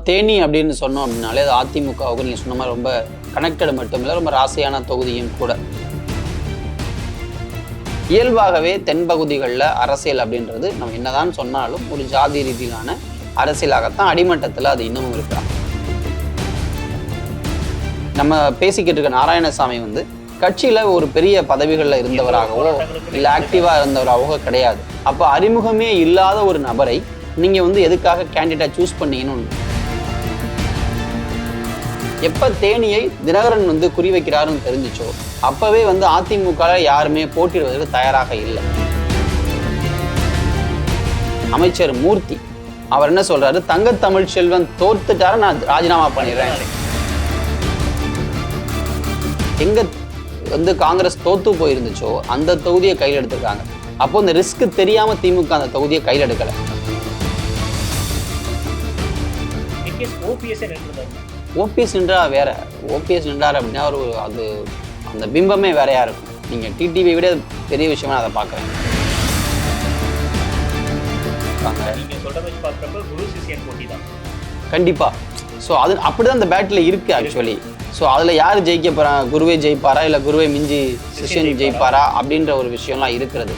தேனி அப்படின்னு சொன்னோம் அப்படின்னாலே அது அதிமுகவுக்கு நீங்கள் சொன்ன மாதிரி ரொம்ப கனெக்டடு மட்டும் இல்லை, ரொம்ப ராசியான தொகுதியும் கூட. இயல்பாகவே தென்பகுதிகளில் அரசியல் அப்படின்றது நம்ம என்னதான் சொன்னாலும் ஒரு ஜாதி ரீதியிலான அரசியலாகத்தான் அடிமட்டத்தில் அது இன்னமும் இருக்கிறாங்க. நம்ம பேசிக்கிட்டு இருக்க நாராயணசாமி கட்சியில் ஒரு பெரிய பதவிகளில் இருந்தவராகவோ இல்லை ஆக்டிவாக இருந்தவராகவோ கிடையாது. அப்போ அறிமுகமே இல்லாத ஒரு நபரை நீங்கள் எதுக்காக கேண்டிடேட்டை சூஸ் பண்ணீங்கன்னு எப்போ தேனியை தினகரன் குறி வைக்கிறாருன்னு தெரிஞ்சிச்சோ அப்போவே அதிமுக யாருமே போட்டிடுவதற்கு தயாராக இல்லை. அமைச்சர் மூர்த்தி அவர் என்ன சொல்றாரு, தங்கத்தமிழ் செல்வன் தோத்துட்டார நான் ராஜினாமா பண்ணிடுறேன். எங்க காங்கிரஸ் தோத்து போயிருந்துச்சோ அந்த தொகுதியை கையில் எடுத்திருக்காங்க. அப்போ இந்த ரிஸ்க் தெரியாம திமுக அந்த தொகுதியை கையில் எடுக்கல. ஓபிஎஸ் நின்றா வேற, ஓபிஎஸ் நின்றார் அப்படின்னா அது அந்த பிம்பமே வேறையா இருக்கும். நீங்க டிடிவி விட பெரிய விஷயமா அதை பாக்குறேன். கண்டிப்பா. ஸோ அது அப்படிதான் அந்த பேட்டில் இருக்கு ஆக்சுவலி. ஸோ அதில் யார் ஜெயிக்க போகிறாங்க, குருவே ஜெயிப்பாரா இல்லை குருவை மிஞ்சி சிஷ்யன் ஜெயிப்பாரா அப்படின்ற ஒரு விஷயம்லாம் இருக்கிறது.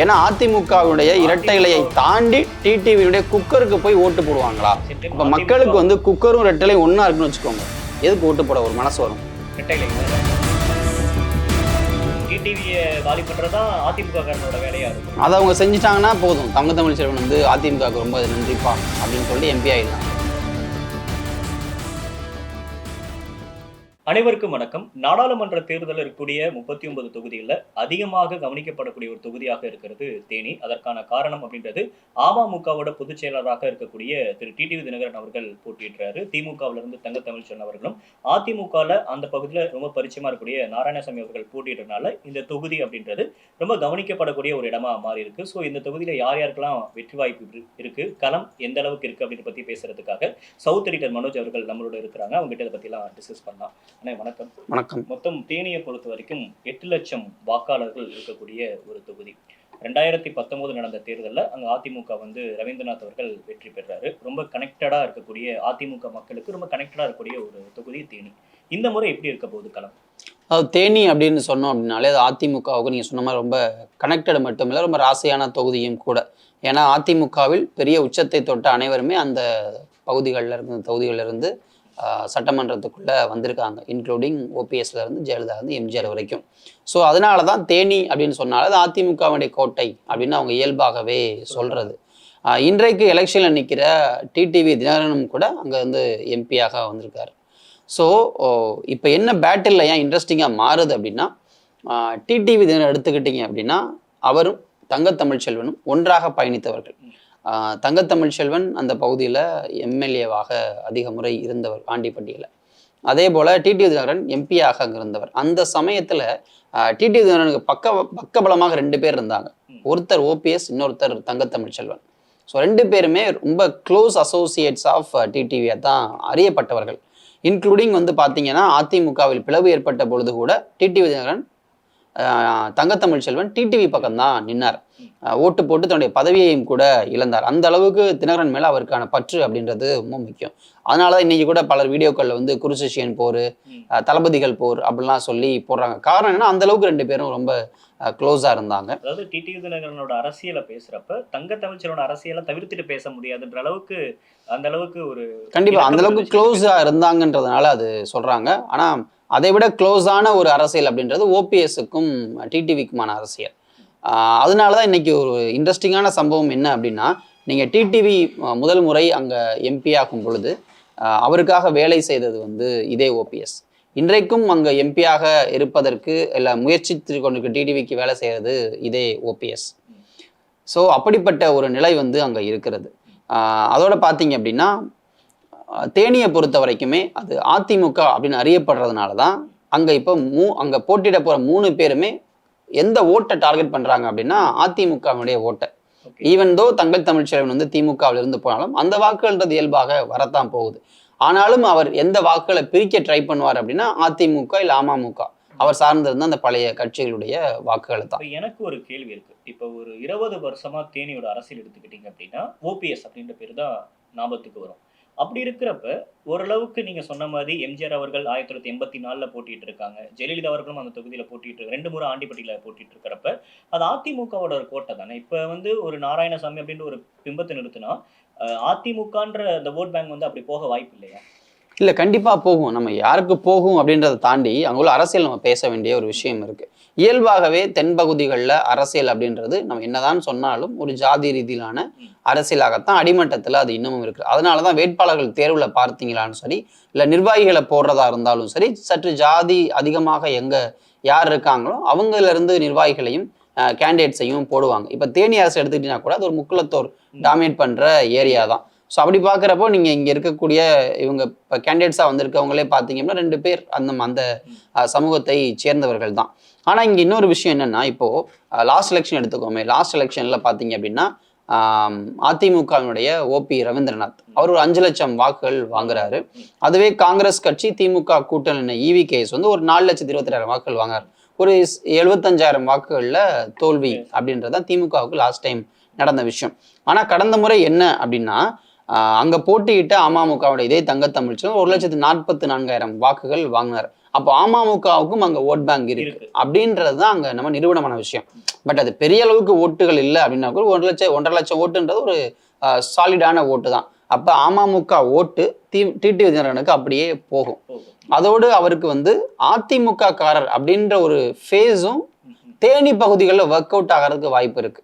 ஏன்னா அதிமுகவுடைய இரட்டை இலையை தாண்டி டிடிவியுடைய குக்கருக்கு போய் ஓட்டு போடுவாங்களா? இப்போ மக்களுக்கு குக்கரும் இரட்டை ஒன்றா இருக்குன்னு வச்சுக்கோங்க, எதுக்கு ஓட்டு போட ஒரு மனசு வரும்? அதை அவங்க செஞ்சுட்டாங்கன்னா போதும், தங்கத்தமிழ் செல்வன் அதிமுகவுக்கு ரொம்ப நன்றிப்பா அப்படின்னு சொல்லிட்டு எம்பி ஆயிடலாம். அனைவருக்கும் வணக்கம். நாடாளுமன்ற தேர்தலில் இருக்கக்கூடிய 39 தொகுதிகளில் அதிகமாக கவனிக்கப்படக்கூடிய ஒரு தொகுதியாக இருக்கிறது தேனி. அதற்கான காரணம் அப்படின்றது அமமுகவோட பொதுச் செயலராக இருக்கக்கூடிய திரு டிடிவி தினகரன் அவர்கள் போட்டியிடுறாரு. திமுகவிலிருந்து தங்கத்தமிழ்ச்செல்வன் அவர்களும், அதிமுகவில் அந்த பகுதியில் ரொம்ப பரிச்சயமா இருக்கக்கூடிய நாராயணசாமி அவர்கள் போட்டியிடுறதுனால இந்த தொகுதி அப்படின்றது ரொம்ப கவனிக்கப்படக்கூடிய ஒரு இடமா மாறி இருக்கு. ஸோ இந்த தொகுதியில் யார் யாருக்கெல்லாம் வெற்றி வாய்ப்பு இருக்கு, களம் எந்த அளவுக்கு இருக்கு அப்படின்னு பத்தி பேசுறதுக்காக சவுத் எடிட்டர் மனோஜ் அவர்கள் நம்மளோட இருக்கிறாங்க. அவங்க கிட்ட இதை பத்திலாம் டிஸ்கஸ் பண்ணலாம். வணக்கம். வணக்கம். மொத்தம் தேனியை பொறுத்த வரைக்கும் 8 லட்சம் வாக்காளர்கள் இருக்கக்கூடிய ஒரு தொகுதி. 2019 நடந்த தேர்தலில் அங்கே அதிமுக ரவீந்திரநாத் அவர்கள் வெற்றி பெறாரு. ரொம்ப கனெக்டடா இருக்கக்கூடிய அதிமுக மக்களுக்கு ரொம்ப கனெக்டடா இருக்கக்கூடிய ஒரு தொகுதி தேனி. இந்த முறை எப்படி இருக்க போகுது களம்? அது தேனி அப்படின்னு சொன்னோம் அப்படின்னாலே அது அதிமுகவுக்கு நீங்கள் சொன்ன மாதிரி ரொம்ப கனெக்டடு மட்டும் இல்லை, ரொம்ப ராசியான தொகுதியும் கூட. ஏன்னா அதிமுகவில் பெரிய உச்சத்தை தொட்ட அனைவருமே அந்த தொகுதிகளிலிருந்து சட்டமன்றத்துக்குள்ளே வந்திருக்காங்க, இன்க்ளூடிங் ஓபிஎஸ்லேருந்து ஜெயலலிதாலேருந்து எம்ஜிஆர் வரைக்கும். ஸோ அதனால தான் தேனி அப்படின்னு சொன்னால அது அதிமுகவுடைய கோட்டை அப்படின்னு அவங்க இயல்பாகவே சொல்கிறது. இன்றைக்கு எலெக்ஷனில் நிற்கிற டிடிவி தினகரனும் கூட அங்கே எம்பியாக வந்திருக்காரு. ஸோ இப்போ என்ன பேட்டில் ஏன் இன்ட்ரெஸ்டிங்காக மாறுது அப்படின்னா, டிடிவி தினகரன் எடுத்துக்கிட்டிங்க அப்படின்னா அவரும் தங்கத்தமிழ் செல்வனும் ஒன்றாக பயணித்தவர்கள். தங்கத்தமிழ் செல்வன் அந்த பகுதியில் எம்எல்ஏவாக அதிக முறை இருந்தவர் ஆண்டிப்பட்டியில். அதே போல் டிடிவி தினகரன் எம்பியாக அங்கே இருந்தவர். அந்த சமயத்தில் டிடிவி தினகரனுக்கு பக்கபலமாக 2 பேர் இருந்தாங்க. ஒருத்தர் ஓபிஎஸ், இன்னொருத்தர் தங்கத்தமிழ் செல்வன். ஸோ 2 பேருமே ரொம்ப க்ளோஸ் அசோசியேட்ஸ் ஆஃப் டிடிவியை தான் அறியப்பட்டவர்கள். இன்க்ளூடிங் பார்த்தீங்கன்னா அதிமுகவில் பிளவு ஏற்பட்ட பொழுது கூட டிடிவி தினகரன் தங்கத்தமிழ் செல்வன் டிடிவி பக்கம்தான் நின்னார். ஓட்டு போட்டு தன்னுடைய பதவியையும் கூட இழந்தார். அந்த அளவுக்கு தினகரன் மேல அவருக்கான பற்று அப்படின்றது ரொம்ப முக்கியம். அதனாலதான் இன்னைக்கு கூட பலர் வீடியோக்கள்ல குருசிஷியன் போர், தளபதிகள் போர் அப்படிலாம் சொல்லி போடுறாங்க. காரணம் என்னன்னா அந்த அளவுக்கு 2 பேரும் ரொம்ப க்ளோஸா இருந்தாங்க. அதாவது டிடிவி தினகரனோட அரசியலை பேசுறப்ப தங்கத்தமிழ் செல்வனோட அரசியலை தவிர்த்துட்டு பேச முடியாதுன்ற அளவுக்கு அந்த அளவுக்கு ஒரு கண்டிப்பா அந்த அளவுக்கு க்ளோஸா இருந்தாங்கன்றதுனால அது சொல்றாங்க. ஆனா அதை விட க்ளோஸான ஒரு அரசியல் அப்படின்றது ஓபிஎஸ்க்கும் டிடிவிக்குமான அரசியல். அதனாலதான் இன்னைக்கு ஒரு இன்ட்ரெஸ்டிங்கான சம்பவம் என்ன அப்படின்னா, நீங்க டிடிவி முதல் முறை அங்க எம்பி ஆகும் பொழுது அவருக்காக வேலை செய்தது இதே ஓபிஎஸ். இன்றைக்கும் அங்க எம்பியாக இருப்பதற்கு இல்லை முயற்சித்து கொண்டிருக்க டிடிவிக்கு வேலை செய்யறது இதே ஓபிஎஸ். ஸோ அப்படிப்பட்ட ஒரு நிலை அங்க இருக்கிறது. அதோட பார்த்தீங்க அப்படின்னா தேனியை பொறுத்த வரைக்குமே அது அதிமுக அப்படின்னு அறியப்படுறதுனால தான் அங்கே இப்போ அங்கே போட்டியிட போகிற 3 பேருமே எந்த ஓட்டை டார்கெட் பண்ணுறாங்க அப்படின்னா அதிமுகவுடைய ஓட்டை. ஈவன் தோ தங்கத்தமிழ் செல்வன் திமுகவில் இருந்து போனாலும் அந்த வாக்குகள்ன்றது இயல்பாக வரத்தான் போகுது. ஆனாலும் அவர் எந்த வாக்குகளை பிரிக்க ட்ரை பண்ணுவார் அப்படின்னா அதிமுக இல்லை அமமுக. அவர் சார்ந்திருந்த அந்த பழைய கட்சிகளுடைய வாக்குகளை தான். எனக்கு ஒரு கேள்வி இருக்கு. இப்போ ஒரு 20 வருஷமா தேனியோட அரசியல் எடுத்துக்கிட்டீங்க அப்படின்னா ஓபிஎஸ் அப்படின்ற பேர் தான் ஞாபகத்துக்கு வரும். அப்படி இருக்கிறப்ப ஓரளவுக்கு நீங்க சொன்ன மாதிரி எம்ஜிஆர் அவர்கள் 1984ல போட்டிட்டு இருக்காங்க. ஜெயலலிதா அவர்களும் அந்த தொகுதியில போட்டிட்டு இருக்காங்க. 2 முறை ஆண்டிப்பட்டியில போட்டிட்டு இருக்கிறப்ப அது அதிமுகவோட ஒரு கோட்டை தானே. இப்ப ஒரு நாராயணசாமி அப்படின்ற ஒரு பிம்பத்தை நிறுத்தினா அதிமுகன்ற அந்த ஓட் பேங்க் அப்படி போக வாய்ப்பு இல்லையா? இல்லை, கண்டிப்பாக போகும். நம்ம யாருக்கு போகும் அப்படின்றத தாண்டி அங்கே உள்ள அரசியல் நம்ம பேச வேண்டிய ஒரு விஷயம் இருக்குது. இயல்பாகவே தென்பகுதிகளில் அரசியல் அப்படின்றது நம்ம என்னதான் சொன்னாலும் ஒரு ஜாதி ரீதியிலான அரசியலாகத்தான் அடிமட்டத்தில் அது இன்னமும் இருக்குது. அதனால தான் வேட்பாளர்கள் தேர்வில் பார்த்தீங்களான்னு சரி, இல்லை நிர்வாகிகளை போடுறதா இருந்தாலும் சரி, சற்று ஜாதி அதிகமாக எங்கே யார் இருக்காங்களோ அவங்களிருந்து நிர்வாகிகளையும் கேண்டிடேட்ஸையும் போடுவாங்க. இப்போ தேனி அரசு எடுத்துக்கிட்டீங்கன்னா கூட அது ஒரு முக்குலத்தோர் டாமினேட் பண்ணுற ஏரியா தான். ஸோ அப்படி பார்க்குறப்போ நீங்கள் இங்கே இருக்கக்கூடிய இவங்க இப்போ கேண்டிடேட்ஸாக வந்திருக்கவங்களே பார்த்தீங்கன்னா 2 பேர் அந்த சமூகத்தை சேர்ந்தவர்கள் தான். ஆனால் இங்கே இன்னொரு விஷயம் என்னென்னா, இப்போது லாஸ்ட் எலெக்ஷன் எடுத்துக்கோமே. லாஸ்ட் எலெக்ஷனில் பார்த்தீங்க அப்படின்னா அதிமுகவினுடைய ஓபி ரவீந்திரநாத் அவர் ஒரு 5 லட்சம் வாக்குகள் வாங்குறாரு. அதுவே காங்கிரஸ் கட்சி திமுக கூட்டணி EVKS ஒரு 4,22,000 வாக்குகள் வாங்குறாரு. ஒரு 75,000 வாக்குகளில் தோல்வி அப்படின்றதான் திமுகவுக்கு லாஸ்ட் டைம் நடந்த விஷயம். ஆனால் கடந்த முறை என்ன அப்படின்னா, அங்கே போட்டியிட்ட அமமுகவுடைய இதே தங்கத்தமிழ்ச்செல்வன் 1,44,000 வாக்குகள் வாங்கினார். அப்போ அமமுகவுக்கும் அங்கே ஓட் பேங்க் இருக்கு அப்படின்றது தான் அங்கே நம்ம நிரூபணமான விஷயம். பட் அது பெரிய அளவுக்கு ஓட்டுகள் இல்லை அப்படின்னா கூட 1,00,000 1,50,000 ஓட்டுன்றது ஒரு சாலிடான ஓட்டு தான். அப்போ அமமுக ஓட்டு டிடிவி தினகரனுக்கு அப்படியே போகும். அதோடு அவருக்கு அதிமுக காரர் அப்படின்ற ஒரு ஃபேஸும் தேனி பகுதிகளில் ஒர்க் அவுட் ஆகிறதுக்கு வாய்ப்பு இருக்கு.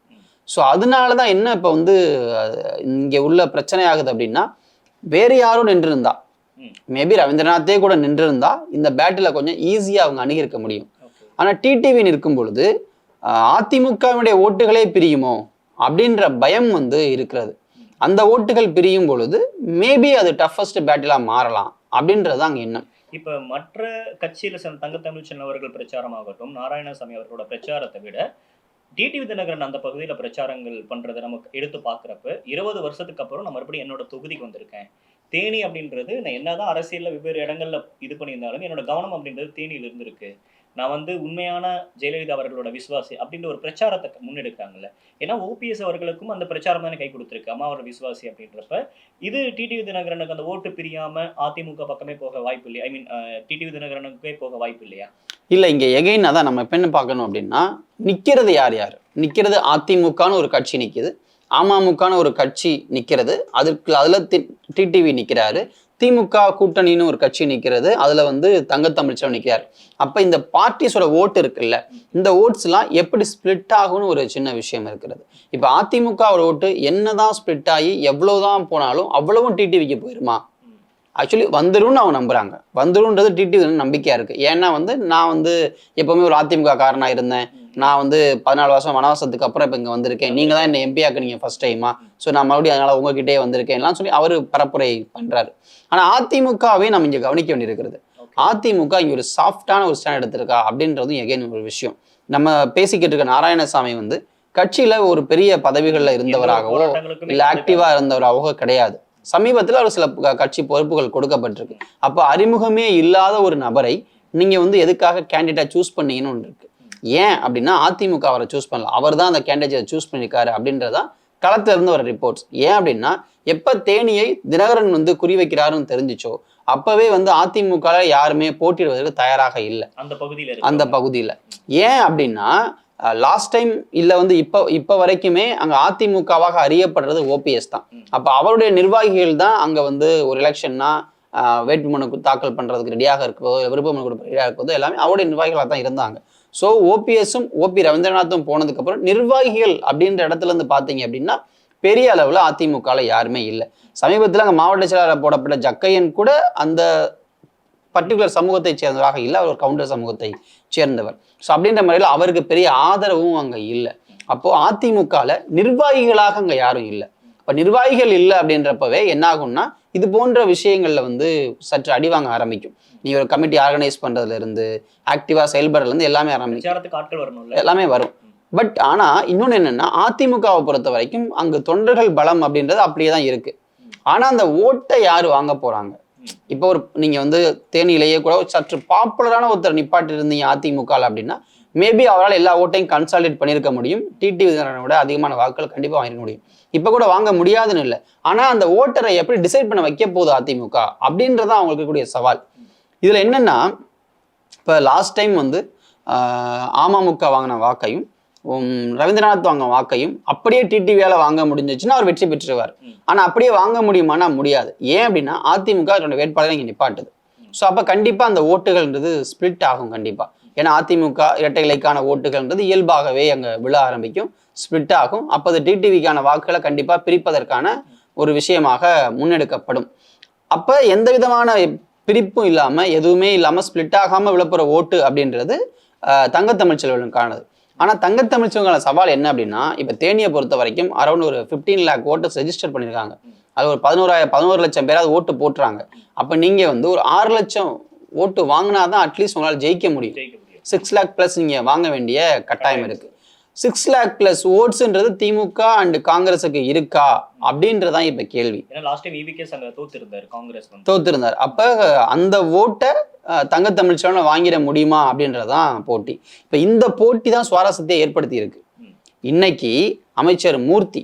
ஸோ அதனால தான் என்ன இப்போ இங்கே உள்ள பிரச்சனை ஆகுது அப்படின்னா, வேறு யாரும் நின்றுருந்தா, மேபி ரவீந்திரநாத்தே கூட நின்றுருந்தா இந்த பேட்டில் கொஞ்சம் ஈஸியாக அவங்க அணுகியிருக்க முடியும். ஆனால் டிடிவி நிற்கும் பொழுது அதிமுகவினுடைய ஓட்டுகளே பிரியுமோ அப்படின்ற பயம் இருக்கிறது. அந்த ஓட்டுகள் பிரியும் பொழுது மேபி அது டஃபஸ்ட் பேட்டிலாக மாறலாம் அப்படின்றது அங்கே எண்ணம். இப்போ மற்ற கட்சியில் தங்கத்தமிழ்ச்செல்வன் அவர்கள் பிரச்சாரமாகட்டும், நாராயணசாமி அவர்களோட பிரச்சாரத்தை விட டிடிவி தினகரன் அந்த பகுதியில் பிரச்சாரங்கள் பண்றதை நமக்கு எடுத்து பார்க்குறப்ப 20 வருஷத்துக்கு அப்புறம் நான் மறுபடியும் என்னோட தொகுதிக்கு வந்திருக்கேன். தேனி அப்படின்றது நான் என்னதான் அரசியலில் வெவ்வேறு இடங்கள்ல இது பண்ணியிருந்தாலும் என்னோட கவனம் அப்படின்றது தேனியில் இருந்திருக்கு. நான் உண்மையான ஜெயலலிதா அவர்களோட விசுவாசி அப்படின்ற ஒரு பிரச்சாரத்தை முன்னெடுக்கிறாங்கல்ல. ஏன்னா ஓபிஎஸ் அவர்களுக்கும் அந்த பிரச்சாரம் தானே கை கொடுத்துருக்கு, அம்மாவோட விசுவாசி அப்படின்றப்ப இது டிடிவி தினகரனுக்கு அந்த ஓட்டு பிரியாம அதிமுக பக்கமே போக வாய்ப்பு இல்லையா? ஐ மீன் டிடிவி தினகரனுக்கே போக வாய்ப்பு இல்லையா? இல்லை, இங்கே எகைன் அதான் நம்ம இப்போ என்ன பார்க்கணும் அப்படின்னா, நிற்கிறது யார் யார் நிற்கிறது? அதிமுகன்னு ஒரு கட்சி நிற்கிது, அமமுகன்னு ஒரு கட்சி நிற்கிறது, அதில் டிடிவி நிற்கிறாரு, திமுக கூட்டணின்னு ஒரு கட்சி நிற்கிறது, அதில் தங்கத்தமிழ்ச்செல்வன் நிற்கிறார். அப்போ இந்த பார்ட்டிஸோட ஓட்டு இருக்குல்ல, இந்த ஓட்ஸ்லாம் எப்படி ஸ்பிளிட் ஆகும்னு ஒரு சின்ன விஷயம் இருக்கிறது. இப்போ அதிமுகவோட ஓட்டு என்னதான் ஸ்பிளிட் ஆகி எவ்வளோதான் போனாலும் அவ்வளவும் டிடிவிக்கு போயிருமா? ஆக்சுவலி வந்துரும்னு அவங்க நம்புறாங்க. வந்துரும்ன்றது டிடிவி நம்பிக்கையா இருக்கு. ஏன்னா நான் எப்பவுமே ஒரு அதிமுக காரனாக இருந்தேன். நான் 14 வருஷம் வனவாசத்துக்கு அப்புறம் இப்போ இங்கே வந்திருக்கேன். நீங்கள் தான் என்ன எம்பி ஆக்குனீங்க ஃபர்ஸ்ட் டைமா, ஸோ நான் மறுபடியும் அதனால உங்ககிட்டே வந்திருக்கேன்லாம் சொல்லி அவர் பரப்புரை பண்றாரு. ஆனால் அதிமுகவே நம்ம இங்கே கவனிக்க வேண்டியிருக்கிறது. அதிமுக இங்கே ஒரு சாஃப்டான ஒரு ஸ்டாண்ட் எடுத்திருக்கா அப்படின்றதும் எகைன் ஒரு விஷயம். நம்ம பேசிக்கிட்டு இருக்க நாராயணசாமி கட்சியில ஒரு பெரிய பதவிகளில் இருந்தவராகவோ இல்லை ஆக்டிவா இருந்தவராகவோ கிடையாது. சமீபத்தில் ஒரு சில கட்சி பொறுப்புகள் கொடுக்கப்பட்டிருக்கு. அப்போ அறிமுகமே இல்லாத ஒரு நபரை நீங்க எதுக்காக கேண்டிடேட்டா சூஸ் பண்ணீங்கன்னு ஒன்று இருக்கு. ஏன் அப்படின்னா அதிமுக அவரை சூஸ் பண்ணல, அவர் தான் அந்த கேண்டிடேட்டை சூஸ் பண்ணியிருக்காரு அப்படின்றதான் களத்துல இருந்து வர ரிப்போர்ட்ஸ். ஏன் அப்படின்னா எப்ப தேனியை தினகரன் குறி வைக்கிறாருன்னு தெரிஞ்சிச்சோ அப்பவே அதிமுக யாருமே போட்டியிடுவதற்கு தயாராக இல்லை அந்த பகுதியில. ஏன் அப்படின்னா லாஸ்ட் டைம் இல்லை இப்போ வரைக்குமே அங்கே அதிமுகவாக அறியப்படுறது ஓபிஎஸ் தான். அப்போ அவருடைய நிர்வாகிகள் தான் அங்கே ஒரு எலெக்ஷன்னா வேட்புமனு தாக்கல் பண்ணுறதுக்கு ரெடியாக இருக்கிறதோ விருப்பமனு கொடுக்க ரெடியாக இருக்கிறதோ எல்லாமே அவருடைய நிர்வாகிகளாக தான் இருந்தாங்க. ஸோ ஓபிஎஸும் ஓபி ரவீந்திரநாத்தும் போனதுக்கப்புறம் நிர்வாகிகள் அப்படின்ற இடத்துல பார்த்தீங்க அப்படின்னா பெரிய அளவில் அதிமுகவில் யாருமே இல்லை. சமீபத்தில் அங்கே மாவட்ட செயலாளர் போடப்பட்ட ஜக்கையன் கூட அந்த பர்டிகுலர் சமூகத்தை சேர்ந்தவராக இல்லை, அவர் ஒரு கவுண்டர் சமூகத்தை சேர்ந்தவர். ஸோ அப்படின்ற முறையில் அவருக்கு பெரிய ஆதரவும் அங்கே இல்லை. அப்போது அதிமுகவில் நிர்வாகிகளாக அங்கே யாரும் இல்லை. இப்போ நிர்வாகிகள் இல்லை அப்படின்றப்பவே என்ன ஆகும்னா இது போன்ற விஷயங்களில் சற்று அடிவாங்க ஆரம்பிக்கும். நீ ஒரு கமிட்டி ஆர்கனைஸ் பண்ணுறதுல இருந்து ஆக்டிவாக செயல்படுறதுலேருந்து எல்லாமே ஆரம்பிக்கும், எல்லாமே வரும். பட் ஆனால் இன்னொன்று என்னென்னா அதிமுகவை பொறுத்த வரைக்கும் அங்கே தொண்டர்கள் பலம் அப்படின்றது அப்படியே தான் இருக்குது. ஆனால் அந்த ஓட்டை யார் வாங்க போகிறாங்க? இப்போ நீங்க வந்து தேனியிலேயே கூட சற்று பாப்புலரான ஒருத்தர் நிப்பாட்டி இருந்தீங்க அதிமுக அப்படின்னா மேபி அவரால் எல்லா ஓட்டையும் கன்சாலிடேட் பண்ணியிருக்க முடியும். டிடிவி தினகரனை விட அதிகமான வாக்குகள் கண்டிப்பா வாங்கிருக்க முடியும். இப்ப கூட வாங்க முடியாதுன்னு இல்லை. ஆனா அந்த ஓட்டரை எப்படி டிசைட் பண்ண வைக்க போகுது அதிமுக அப்படின்றதான் அவங்களுக்கு இருக்கக்கூடிய சவால். இதுல என்னன்னா இப்ப லாஸ்ட் டைம் வந்து அமமுக வாங்கின வாக்கையும் ரவீந்திரநாத் வாங்க வாக்கையும் அப்படியே டிடிவியால வாங்க முடிஞ்சிச்சுன்னா அவர் வெற்றி பெற்றுவார். ஆனா அப்படியே வாங்க முடியுமானா முடியாது. ஏன் அப்படின்னா அதிமுக அதோட வேட்பாளரை இங்க நிப்பாட்டுது. ஸோ அப்ப கண்டிப்பா அந்த ஓட்டுகள்ன்றது ஸ்பிளிட் ஆகும் கண்டிப்பா. ஏன்னா அதிமுக இரட்டை இலைக்கான ஓட்டுகள்ன்றது இயல்பாகவே அங்க விழ ஆரம்பிக்கும், ஸ்பிளிட் ஆகும். அப்போ அது டிடிவிக்கான வாக்குகளை கண்டிப்பா பிரிப்பதற்கான ஒரு விஷயமாக முன்னெடுக்கப்படும். அப்ப எந்த விதமான பிரிப்பும் இல்லாம எதுவுமே இல்லாம ஸ்பிளிட் ஆகாம விழப்புற ஓட்டு அப்படின்றது தங்கத்தமிழ் செல்வனுக்கானது. ஆனா தங்கத்தமிழ் செல்வனுக்கான சவால் என்ன அப்படின்னா இப்ப தேனியை பொறுத்த வரைக்கும் அரௌண்ட் ஒரு 15 lakh ஓட்டர்ஸ் ரெஜிஸ்டர் பண்ணியிருக்காங்க. அது ஒரு 11 லட்சம் பேராவது ஓட்டு போட்டுறாங்க. அப்ப நீங்க வந்து ஒரு 6 லட்சம் ஓட்டு வாங்கினாதான் அட்லீஸ்ட் உங்களால் ஜெயிக்க முடியும். 6 lakh பிளஸ் நீங்க வாங்க வேண்டிய கட்டாயம் இருக்கு. 6 lakh பிளஸ் ஓட்ஸ்ன்றது திமுக அண்ட் காங்கிரஸுக்கு இருக்கா அப்படின்றதான் இப்ப கேள்வி. தோத்திருந்தார். அப்ப அந்த ஓட்டை தங்கத்தமிழ் செல்வன் வாங்கிட முடியுமா அப்படின்றதான் போட்டி. இப்ப இந்த போட்டி தான் சுவாரஸ்யத்தை ஏற்படுத்தி இருக்கு. இன்னைக்கு அமைச்சர் மூர்த்தி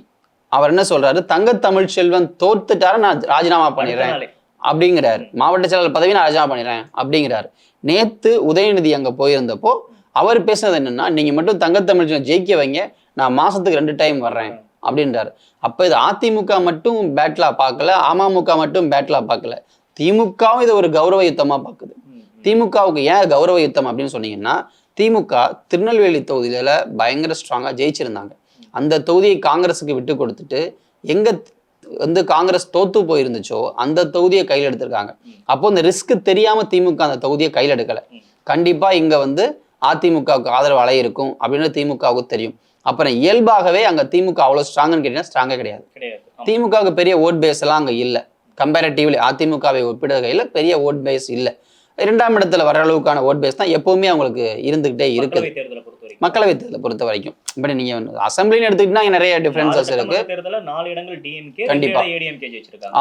அவர் என்ன சொல்றாரு, தங்கத்தமிழ் செல்வன் தோத்துட்டாரு நான் ராஜினாமா பண்ணிடுறேன் அப்படிங்கிறாரு. மாவட்ட செயலாளர் பதவி நான் ராஜினாமா பண்ணிடுறேன் அப்படிங்கிறாரு. நேத்து உதயநிதி அங்க போயிருந்தப்போ அவர் பேசுனது என்னன்னா, நீங்க மட்டும் தங்கத்தமிழ் ஜெயிக்க வைங்க, நான் மாசத்துக்கு 2 டைம் வர்றேன் அப்படின்றாரு. அப்ப இது அதிமுக மட்டும் பேட்லா பார்க்கல, அமமுக மட்டும் பேட்லா பார்க்கல, திமுகவும் இதை ஒரு கௌரவ யுத்தமா பார்க்குது. திமுகவுக்கு ஏன் கௌரவ யுத்தம் அப்படின்னு சொன்னீங்கன்னா, திமுக திருநெல்வேலி தொகுதியில பயங்கர ஸ்ட்ராங்கா ஜெயிச்சிருந்தாங்க. அந்த தொகுதியை காங்கிரஸுக்கு விட்டு கொடுத்துட்டு எங்க வந்து காங்கிரஸ் தோத்து போயிருந்துச்சோ அந்த தொகுதியை கையில் எடுத்திருக்காங்க. அப்போ இந்த ரிஸ்க் தெரியாம திமுக அந்த தொகுதியை கையில் எடுக்கல. கண்டிப்பா இங்க வந்து அதிமுகவுக்கு ஆதரவு அலை இருக்கும் அப்படின்னு திமுகவுக்கு தெரியும். அப்புறம் இயல்பாகவே அங்க திமுக அவ்வளவு ஸ்ட்ராங்னு கேட்டீங்கன்னா ஸ்ட்ராங்கா கிடையாது. திமுகவுக்கு பெரிய ஓட் பேஸ் எல்லாம் அங்க இல்ல. கம்பேரிட்டிவ்லி அதிமுகவை ஒப்பிடுகையில பெரிய ஓட் பேஸ் இல்ல. 2ஆம் இடத்துல வர அளவுக்கான ஓட் பேஸ் தான் எப்பவுமே அவங்களுக்கு இருந்துகிட்டே இருக்குது மக்களவை தேர்தலை பொறுத்த வரைக்கும். பட் நீங்க அசம்பிளின்னு எடுத்துக்கிட்டா நிறைய டிஃபரன்சஸ் இருக்கு. கண்டிப்பா.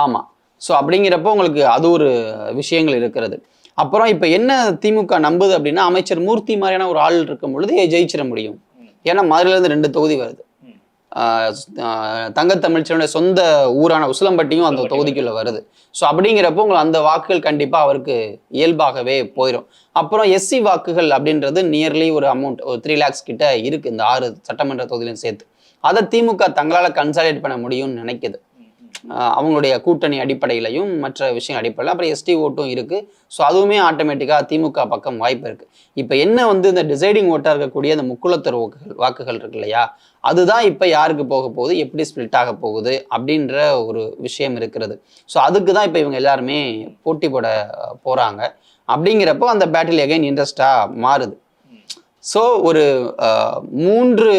ஆமா. ஸோ அப்படிங்கிறப்போ உங்களுக்கு அது ஒரு விஷயங்கள் இருக்கிறது. அப்புறம் இப்ப என்ன திமுக நம்புது அப்படின்னா, அமைச்சர் மூர்த்தி மாதிரியான ஒரு ஆள் இருக்கும் பொழுது ஜெயிச்சிட முடியும். ஏன்னா மதுரையில இருந்து 2 தொகுதி வருது. தங்கத்தமிழ்ச்சனுடைய சொந்த ஊரான உசிலம்பட்டியும் அந்த தொகுதிக்குள்ள வருது. ஸோ அப்படிங்கிறப்போ உங்களுக்கு அந்த வாக்குகள் கண்டிப்பா அவருக்கு இயல்பாகவே போயிடும். அப்புறம் எஸ்சி வாக்குகள் அப்படின்றது நியர்லி ஒரு அமௌண்ட் ஒரு 3 lakhs கிட்ட இருக்கு இந்த 6 சட்டமன்ற தொகுதியிலும் சேர்த்து. அதை திமுக தங்களால கன்சாலிடேட் பண்ண முடியும்னு நினைக்குது. அவங்களுடைய கூட்டணி அடிப்படையிலையும் மற்ற விஷயம் அடிப்படையில் அப்புறம் எஸ்டி ஓட்டும் இருக்கு. ஸோ அதுவுமே ஆட்டோமேட்டிக்காக திமுக பக்கம் வாய்ப்பு இருக்கு. இப்போ என்ன வந்து இந்த டிசைடிங் ஓட்டாக இருக்கக்கூடிய இந்த முக்குளத்தர் வாக்குகள் இருக்கு இல்லையா, அதுதான் இப்போ யாருக்கு போக போகுது, எப்படி ஸ்பிளிட் ஆக போகுது அப்படின்ற ஒரு விஷயம் இருக்கிறது. ஸோ அதுக்கு தான் இப்போ இவங்க எல்லாருமே போட்டி போட போறாங்க. அப்படிங்கிறப்போ அந்த பேட்டில் எகைன் இன்ட்ரெஸ்டா மாறுது. ஸோ ஒரு 3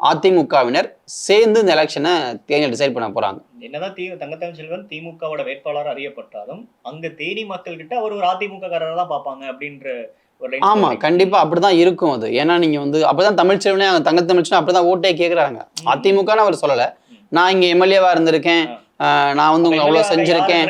அதிமுகவினர் சேர்ந்து இந்த எலெக்ஷனை தேனியில் டிசைட் பண்ண போறாங்க. என்னதான் தங்கத்தமிழ் செல்வன் திமுகவோட வேட்பாளர் அறியப்பட்டாலும் அங்க தேனி மக்கள் கிட்ட அவர் ஒரு அதிமுக காரரை தான் பார்ப்பாங்க அப்படின்ற ஒரு. ஆமா, கண்டிப்பா அப்படிதான் இருக்கும் அது. ஏன்னா நீங்க வந்து அப்பதான் தமிழ்ச்செல்வனே தங்கத்தமிழ்ச்செல்வன் அப்படிதான் ஓட்டே கேட்கறாங்க. அதிமுகன்னு அவர் சொல்லல, நான் இங்க எம்எல்ஏவா இருந்திருக்கேன், நான் வந்து உங்களுக்கு அவ்வளவு செஞ்சிருக்கேன்,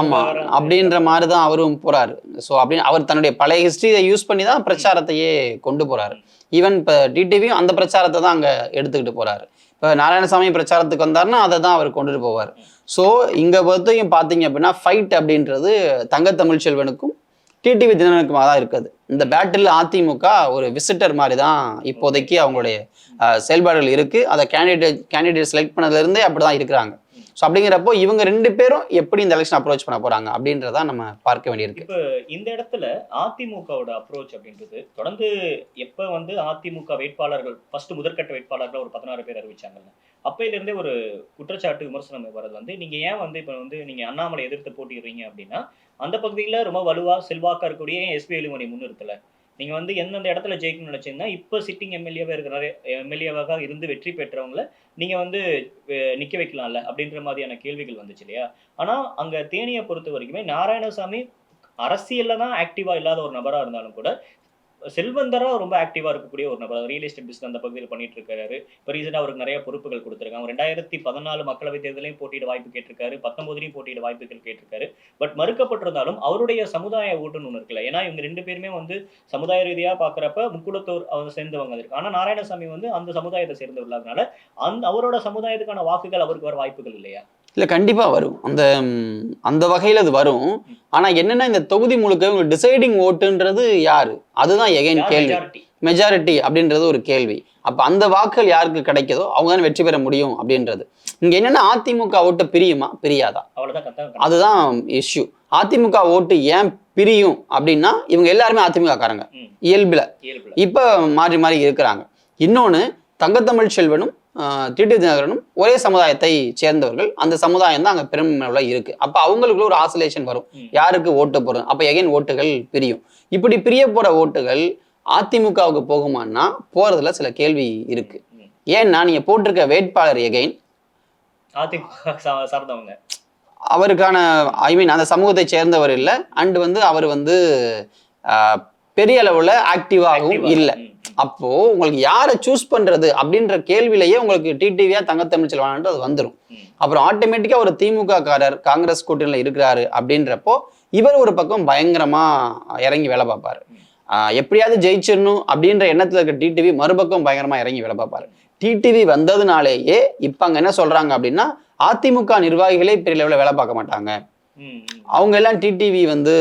ஆமா அப்படின்ற மாதிரிதான் அவரும் போறாரு. ஸோ அப்படின்னு அவர் தன்னுடைய பழைய ஹிஸ்டரியை யூஸ் பண்ணி தான் பிரச்சாரத்தையே கொண்டு போறாரு. ஈவன் இப்போ டிடிவியும் அந்த பிரச்சாரத்தை தான் அங்கே எடுத்துக்கிட்டு போறாரு. இப்போ நாராயணசாமி பிரச்சாரத்துக்கு வந்தாருன்னா அதை தான் அவர் கொண்டுட்டு போவார். ஸோ இங்கே பொறுத்தையும் பார்த்தீங்க அப்படின்னா ஃபைட் அப்படின்றது தங்கத்தமிழ் செல்வனுக்கும் டிடிவி தினகரனுக்குமாக தான் இருக்குது. இந்த பேட்டில் அதிமுக ஒரு விசிட்டர் மாதிரி தான் இப்போதைக்கு அவங்களுடைய செயல்பாடுகள் இருக்கு. அதை கேண்டிடேட் செலக்ட் பண்ணதுலேருந்தே அப்படி தான் இருக்கிறாங்க. ஸோ அப்படிங்கிறப்போ இவங்க 2 பேரும் எப்படி இந்த எலெக்ஷன் அப்ரோச் பண்ண போறாங்க அப்படின்றத நம்ம பார்க்க வேண்டியிருக்கு. இப்போ இந்த இடத்துல அதிமுகவோட அப்ரோச் அப்படின்றது தொடர்ந்து எப்ப வந்து அதிமுக வேட்பாளர்கள் ஃபர்ஸ்ட் முதற்கட்ட வேட்பாளர்கள் ஒரு 16 பேர் அறிவிச்சாங்கல்ல, அப்பையிலிருந்தே ஒரு குற்றச்சாட்டு விமர்சனம் வர்றது வந்து நீங்க ஏன் வந்து இப்போ வந்து நீங்க அண்ணாமலை எதிர்த்து போட்டிடுறீங்க அப்படின்னா அந்த பகுதியில் ரொம்ப வலுவா செல்வாக்கா இருக்கக்கூடிய எஸ்பி வேலுமணி முன்னிறுத்தல, நீங்க வந்து எந்தெந்த இடத்துல ஜெயிக்கணும்னு நினைச்சீங்கன்னா இப்ப சிட்டிங் எம்எல்ஏவா இருக்கிற எம்எல்ஏவாக இருந்து வெற்றி பெற்றவங்களை நீங்க வந்து நிக்க வைக்கலாம்ல அப்படின்ற மாதிரியான கேள்விகள் வந்துச்சு இல்லையா. ஆனா அங்க தேனியை பொறுத்த வரைக்குமே நாராயணசாமி அரசியல்ல தான் ஆக்டிவா இல்லாத ஒரு நபரா இருந்தாலும் கூட செல்வந்தரா ரொம்ப ஆக்டிவா இருக்கக்கூடிய ஒரு நபர். ரியல் எஸ்டேட் பிசினஸ் அந்த பகுதியில் பண்ணிட்டு இருக்காரு. இப்போ ரீசெண்டா அவருக்கு நிறைய பொறுப்புகள் கொடுத்திருக்காங்க. 2014 மக்களவைத் தேர்தலையும் போட்டியிட வாய்ப்பு கேட்டிருக்காரு. 19லயும் போட்டியிட வாய்ப்புகள் கேட்டிருக்காரு. பட் மறுக்கப்பட்டிருந்தாலும் அவருடைய சமுதாய ஓட்டுன்னு ஒண்ணு இருக்குல்ல. ஏன்னா இவங்க 2 பேருமே வந்து சமுதாய ரீதியா பார்க்குறப்ப முக்குளத்தூர் அவங்க சேர்ந்தவங்க இருக்கு. ஆனா நாராயணசாமி வந்து அந்த சமுதாயத்தை சேர்ந்தவர் இல்லாதனால அவரோட சமுதாயத்துக்கான வாக்குகள் அவருக்கு வர வாய்ப்புகள் இல்லையா? இல்ல கண்டிப்பா வரும். அந்த வகையில அது வரும். ஆனா என்னன்னா இந்த தொகுதி முழுக்க டிசைடிங் ஓட்டுன்றது யாரு? அதுதான் எகைன் கேள்வி. மெஜாரிட்டி அப்படின்றது ஒரு கேள்வி. அப்ப அந்த வாக்குகள் யாருக்கு கிடைக்குதோ அவங்க தான் வெற்றி பெற முடியும் அப்படின்றது. இங்க என்னன்னா அதிமுக ஓட்டு பிரியுமா பிரியாதா, அதுதான் இஷ்யூ. அதிமுக ஓட்டு ஏன் பிரியும் அப்படின்னா இவங்க எல்லாருமே அதிமுக காரங்க இயல்புல. இப்ப மாறி மாறி இருக்கிறாங்க. இன்னொன்னு தங்கத்தமிழ் செல்வனும் டிடி தினகரனும் ஒரே சமுதாயத்தை சேர்ந்தவர்கள். அந்த சமுதாயம் தான் அங்க பெரும்பாலும் இருக்கு. அப்ப அவங்களுக்குள்ள ஒரு ஆசோலேஷன் வரும், யாருக்கு ஓட்டு போறது. அப்ப எகைன் ஓட்டுகள் பிரியும். இப்படி பிரிய போற ஓட்டுகள் அதிமுகவுக்கு போகுமான்னா போறதுல சில கேள்வி இருக்கு. ஏன்னா நீங்க போட்டிருக்க வேட்பாளர் எகைன் சார்ந்தவங்க, அவருக்கான அந்த சமூகத்தை சேர்ந்தவர் இல்லை. அண்ட் வந்து அவர் வந்து பெரிய அளவுல ஆக்டிவாகவும் இல்லை. அப்போ உங்களுக்கு யாரை சூஸ் பண்றது அப்படின்ற கேள்வியிலேயே உங்களுக்கு டிடிவியா தங்கத்தமிழ் செல்வன் அது வந்துடும். அப்புறம் ஆட்டோமேட்டிக்கா ஒரு திமுக காரர் காங்கிரஸ் கூட்டணியில இருக்கிறாரு அப்படின்றப்போ இவர் ஒரு பக்கம் பயங்கரமா இறங்கி வேலை பார்ப்பாரு. எப்படியாவது ஜெயிச்சிடணும் அப்படின்ற எண்ணத்துல இருக்க டிடிவி மறுபக்கம் பயங்கரமா இறங்கி வேலை பார்ப்பாரு. டிடிவி வந்ததுனாலேயே இப்ப அங்க என்ன சொல்றாங்க அப்படின்னா அதிமுக நிர்வாகிகளே பெரிய லெவலில் வேலை பார்க்க மாட்டாங்க. அவங்க எல்லாம் டிடிவி வந்து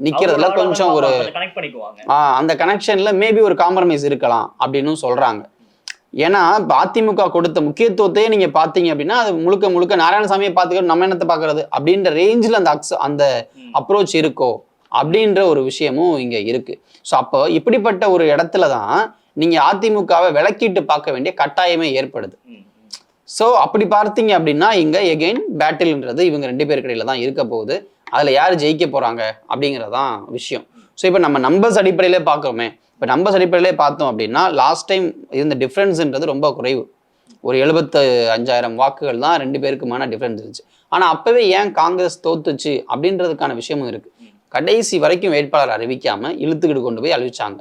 நிக்கிறதுல கொஞ்சம் ஒரு அந்த கனெக்ஷன்ல மேபி ஒரு காம்ப்ரமைஸ் இருக்கலாம் அப்படின்னு சொல்றாங்க. ஏன்னா இப்ப அதிமுக கொடுத்த முக்கியத்துவத்தையே நீங்க பாத்தீங்க அப்படின்னா அது முழுக்க முழுக்க நாராயணசாமியை பார்த்துக்க நம்ம என்னத்தை பாக்குறது அப்படின்ற ரேஞ்சில் அந்த அப்ரோச் இருக்கோ அப்படின்ற ஒரு விஷயமும் இங்க இருக்கு. ஸோ அப்போ இப்படிப்பட்ட ஒரு இடத்துலதான் நீங்க அதிமுகவை விலக்கிட்டு பார்க்க வேண்டிய கட்டாயமே ஏற்படுது. ஸோ அப்படி பார்த்தீங்க அப்படின்னா இங்க எகெயின் பேட்டில்ன்றது இவங்க 2 பேருக்கு இடையில தான் இருக்க போகுது. அதுல யார் ஜெயிக்க போறாங்க அப்படிங்கிறதான் விஷயம். ஸோ இப்போ நம்ம நம்பர்ஸ் அடிப்படையிலே பார்க்குறோமே. இப்போ நம்பர்ஸ் அடிப்படையிலே பார்த்தோம் அப்படின்னா லாஸ்ட் டைம் இருந்த டிஃப்ரென்ஸ்ன்றது ரொம்ப குறைவு. ஒரு 75,000 வாக்குகள் தான் 2 பேருக்குமான டிஃப்ரென்ஸ் இருந்துச்சு. ஆனா அப்பவே ஏன் காங்கிரஸ் தோத்துச்சு அப்படின்றதுக்கான விஷயமும் இருக்கு. கடைசி வரைக்கும் வேட்பாளர் அறிவிக்காம இழுத்துக்கிட்டு கொண்டு போய் அறிவிச்சாங்க.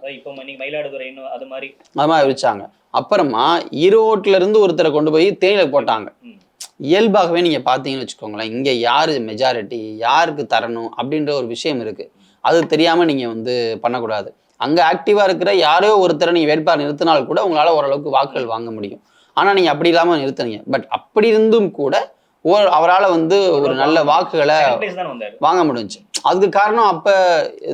அது மாதிரி அறிவிச்சாங்க. அப்புறமா ஈரோட்ல இருந்து ஒருத்தரை கொண்டு போய் தேனியில போட்டாங்க. இயல்பாகவே நீங்க பாத்தீங்கன்னு வச்சுக்கோங்களேன், இங்க யாரு மெஜாரிட்டி யாருக்கு தரணும் அப்படின்ற ஒரு விஷயம் இருக்கு. அது தெரியாம நீங்க வந்து பண்ணக்கூடாது. அங்க ஆக்டிவா இருக்கிற யாரோ ஒருத்தரை நீங்க வேட்பாளர் நிறுத்தினால் கூட உங்களால ஓரளவுக்கு வாக்குகள் வாங்க முடியும். ஆனா நீங்க அப்படி இல்லாம நிறுத்துனீங்க. பட் அப்படி இருந்தும் கூட அவரால் வந்து ஒரு நல்ல வாக்குகளை வாங்க முடிஞ்சு. அதுக்கு காரணம் அப்ப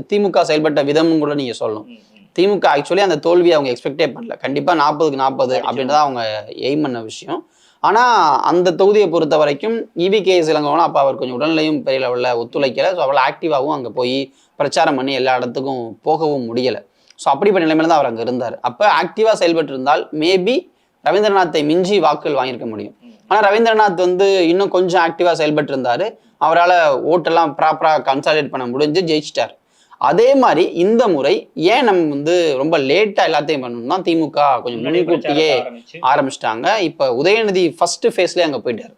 திமுக செயல்பட்ட விதமும் கூட நீங்க சொல்லணும். திமுக ஆக்சுவலி அந்த தோல்வியை அவங்க எக்ஸ்பெக்டே பண்ணல. கண்டிப்பா 40க்கு 40 அப்படின்றத அவங்க எய்ம் பண்ண விஷயம். ஆனா அந்த தொகுதியை பொறுத்த வரைக்கும் EVKS இளங்கோவன் அப்ப அவர் கொஞ்சம் உடல்நிலையும் பெரிய லெவலில் ஒத்துழைக்கல. ஸோ அவ்வளோ ஆக்டிவாகவும் அங்கே போய் பிரச்சாரம் பண்ணி எல்லா இடத்துக்கும் போகவும் முடியல. ஸோ அப்படிப்பட்ட நிலைமையில தான் அவர் அங்கே இருந்தார். அப்போ ஆக்டிவாக செயல்பட்டு இருந்தால் மேபி ரவீந்திரநாத்தை மிஞ்சி வாக்குகள் வாங்கியிருக்க முடியும். ஆனால் ரவீந்திரநாத் வந்து இன்னும் கொஞ்சம் ஆக்டிவாக செயல்பட்டு இருந்தார். அவரால் ஓட்டெல்லாம் ப்ராப்பராக கன்சாலிடேட் பண்ண முடிஞ்சு ஜெயிச்சிட்டார். அதே மாதிரி இந்த முறை ஏன் நம்ம வந்து ரொம்ப லேட்டா எல்லாத்தையும் பண்ணணும் தான் திமுக கொஞ்சம் முன்கூட்டியே ஆரம்பிச்சிட்டாங்க. இப்ப உதயநிதி ஃபர்ஸ்ட் ஃபேஸ்லயே அங்க போயிட்டாரு.